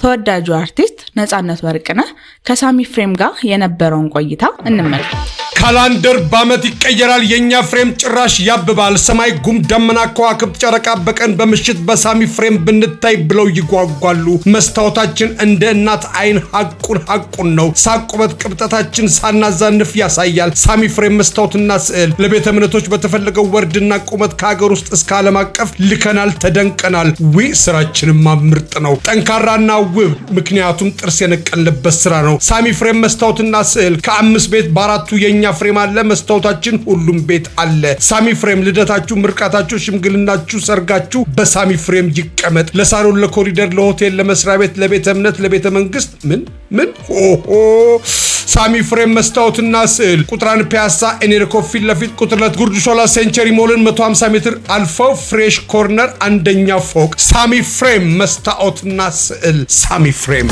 ተወዳጁ አርቲስት ነጻነት ወርቅነህ ከሳሚ ፍሬም ጋር የነበረውን ቆይታ እንመልከት። ካላንደር በአመት ይቀየራል፣ የኛ ፍሬም ጭራሽ ያብባል። ሰማይ ጉም ደመና ከዋክብት ጨረቃ በቀን በምሽት በሳሚ ፍሬም ብንታይ ብለው ይጓጓሉ። መስታወታችን እንደ እናት አይን ሐቁን ነው። ሳቁበት ቅብጠታችን ሳናዛንፍ ያሳያል። ሳሚ ፍሬም መስታወትና ስዕል ለቤተ እምነቶች በተፈለገው ወርድና ቁመት ከሀገር ውስጥ እስከ ዓለም አቀፍ ልከናል፣ ተደንቀናል። ስራችንማ ምርጥ ነው፣ ጠንካራና ውብ፣ ምክንያቱም ጥርስ የነቀለበት ስራ ነው። ሳሚ ፍሬም መስታወትና ስዕል ከ5 ቤት በ4ቱ የኛ ፍሬም አለ። መስታወታችን ሁሉም ቤት አለ። ሳሚ ፍሬም ልደታችሁ፣ ምርቃታችሁ፣ ሽምግልናችሁ፣ ሰርጋችሁ በሳሚ ፍሬም ይቀመጥ። ለሳሎን፣ ለኮሪደር፣ ለሆቴል፣ ለመስሪያ ቤት፣ ለቤተ እምነት፣ ለቤተ መንግስት ምን ሳሚ ፍሬም መስታወትና ስዕል ቁጥር 1 ፒያሳ ኤኔርኮ ፊት ለፊት፣ ቁጥር 2 ጉርድ ሾላ ሴንቸሪ ሞልን 150 ሜትር አልፈው ፍሬሽ ኮርነር አንደኛ ፎቅ። ሳሚ ፍሬም መስታወትና ስዕል። ሳሚ ፍሬም